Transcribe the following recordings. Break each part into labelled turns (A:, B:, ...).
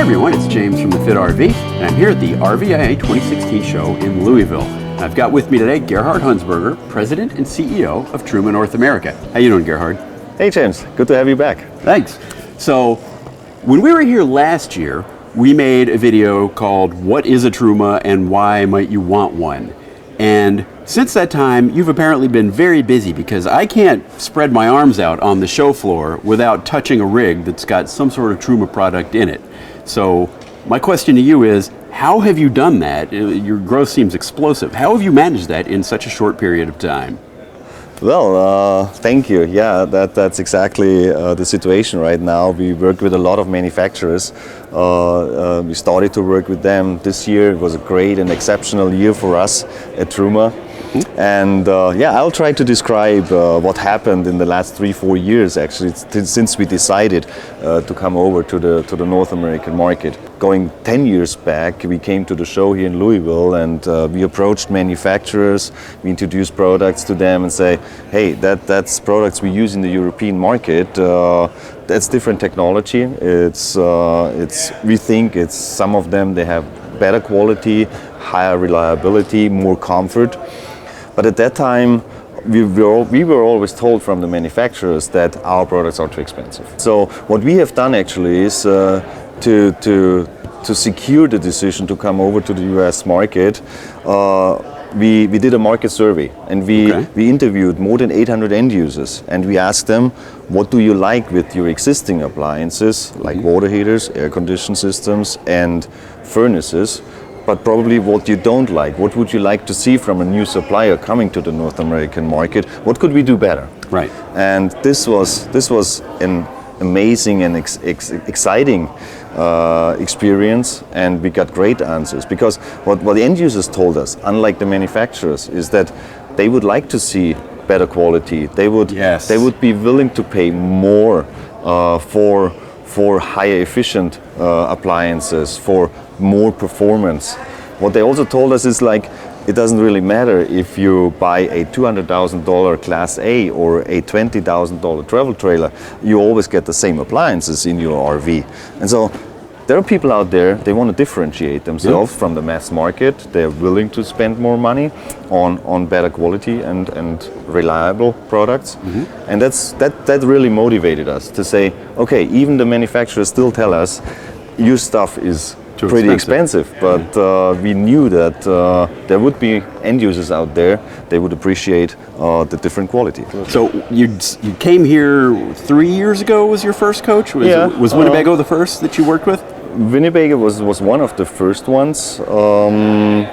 A: everyone, it's James from the Fit RV, and I'm here at the RVIA 2016 show in Louisville. And I've got with me today Gerhard Hundsberger, President and CEO of Truma North America. How you doing, Gerhard?
B: Hey James, good to have you back.
A: Thanks. So, when we were here last year, we made a video called What is a Truma and Why Might You Want One? And since that time, you've apparently been very busy because I can't spread my arms out on the show floor without touching a rig that's got some sort of Truma product in it. So my question to you is, how have you done that? Your growth seems explosive. How have you managed that in such a short period of time?
B: Well, thank you. Yeah, that's exactly the situation right now. We work with a lot of manufacturers. We started to work with them this year. It was a great and exceptional year for us at Truma. And I'll try to describe what happened in the last 3-4 years actually since we decided to come over to the North American market. Going 10 years back, we came to the show here in Louisville and we approached manufacturers. We introduced products to them and say, hey, that's products we use in the European market. That's different technology. We think it's some of them, they have better quality, higher reliability, more comfort. But at that time, we were always told from the manufacturers that our products are too expensive. So what we have done actually is to secure the decision to come over to the US market, we did a market survey and we interviewed more than 800 end users and we asked them, what do you like with your existing appliances like water heaters, air conditioning systems and furnaces? But probably what you don't like. What would you like to see from a new supplier coming to the North American market? What could we do better?
A: Right.
B: And this was an amazing and exciting experience, and we got great answers. Because what the end users told us, unlike the manufacturers, is that they would like to see better quality. They would be willing to pay more for higher efficient appliances, for more performance. What they also told us is like, it doesn't really matter if you buy a $200,000 Class A or a $20,000 travel trailer, you always get the same appliances in your RV. And so there are people out there, they want to differentiate themselves from the mass market. They're willing to spend more money on better quality and reliable products. And that really motivated us to say, okay, even the manufacturers still tell us your stuff is pretty expensive, but we knew that there would be end users out there, they would appreciate the different quality.
A: So you came here 3 years ago, was your first coach? Was Winnebago the first that you worked with?
B: Winnebago was one of the first ones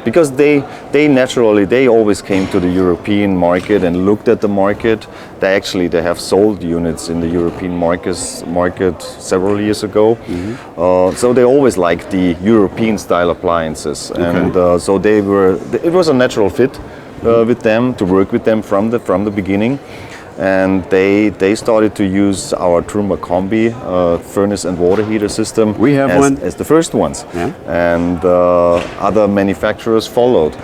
B: because they always came to the European market and looked at the market. They have sold units in the European market several years ago. So they always liked the European style appliances, and so it was a natural fit with them to work with them from the beginning. And they started to use our Truma Combi furnace and water heater system.
A: We have one
B: as the first ones, and other manufacturers followed.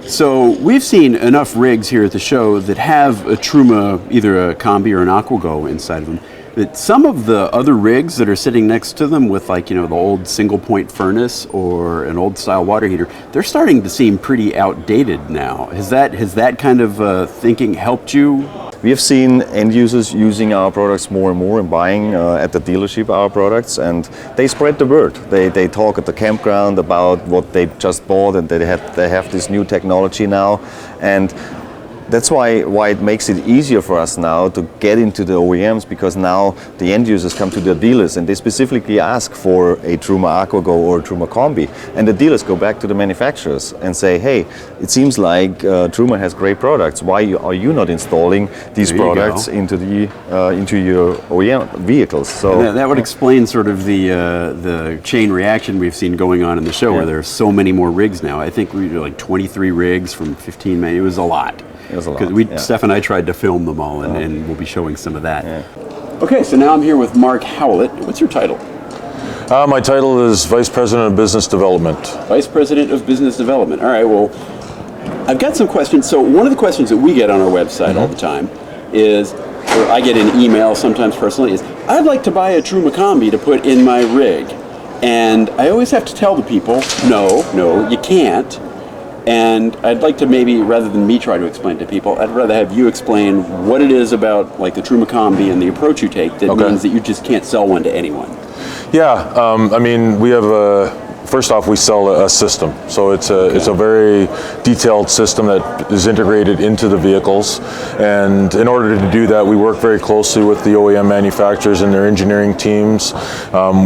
A: So we've seen enough rigs here at the show that have a Truma, either a Combi or an AquaGo inside of them, that some of the other rigs that are sitting next to them with the old single point furnace or an old style water heater, they're starting to seem pretty outdated now. Has that kind of thinking helped you?
B: We have seen end users using our products more and more and buying at the dealership our products, and they spread the word. They talk at the campground about what they just bought and they have this new technology now, and that's why it makes it easier for us now to get into the OEMs, because now the end users come to the dealers and they specifically ask for a Truma AquaGo or a Truma Combi, and the dealers go back to the manufacturers and say, hey, it seems like Truma has great products. Why are you not installing these products into your OEM vehicles? So
A: that would explain sort of the chain reaction we've seen going on in the show, where there are so many more rigs now. I think we were like 23 rigs from 15 men. It was a lot. Because Stef and I tried to film them all, and we'll be showing some of that. Okay, so now I'm here with Mark Howlett. What's your title?
C: My title is Vice President of Business Development.
A: Vice President of Business Development. All right, well, I've got some questions. So one of the questions that we get on our website all the time is, or I get an email sometimes personally, is, I'd like to buy a Truma Combi to put in my rig. And I always have to tell the people, no, you can't. And I'd like to maybe, rather than me try to explain to people, I'd rather have you explain what it is about like the Truma Combi and the approach you take that means that you just can't sell one to anyone.
C: Yeah, I mean, we have first off, we sell a system. So it's a very detailed system that is integrated into the vehicles. And in order to do that, we work very closely with the OEM manufacturers and their engineering teams.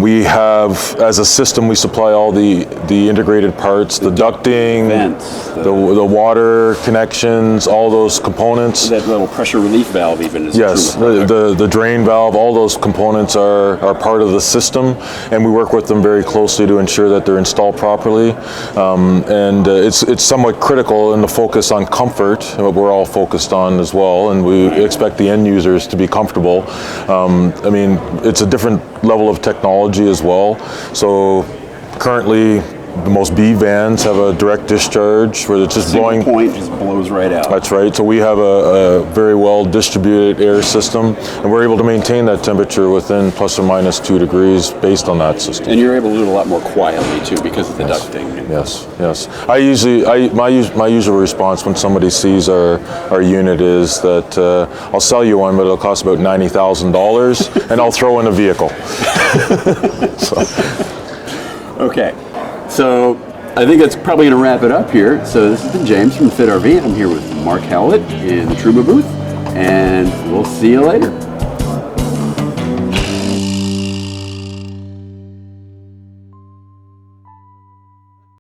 C: We have, as a system, we supply all the integrated parts, the ducting,
A: vents,
C: the water connections, all those components.
A: That little pressure relief valve even is
C: yes, the drain valve, all those components are part of the system, and we work with them very closely to ensure that they're installed properly. It's somewhat critical in the focus on comfort, what we're all focused on as well, and we expect the end users to be comfortable. I mean, it's a different level of technology as well. So currently, the most B vans have a direct discharge where it's just blowing.
A: Point just blows right out.
C: That's right. So we have a very well distributed air system, and we're able to maintain that temperature within plus or minus 2 degrees based on that system.
A: And you're able to do it a lot more quietly too because of the ducting.
C: Yes. My usual response when somebody sees our unit is that I'll sell you one, but it'll cost about $90,000, and I'll throw in a vehicle.
A: Okay. So I think that's probably going to wrap it up here. So this has been James from Fit RV. I'm here with Mark Howlett in the Truma booth, and we'll see you later.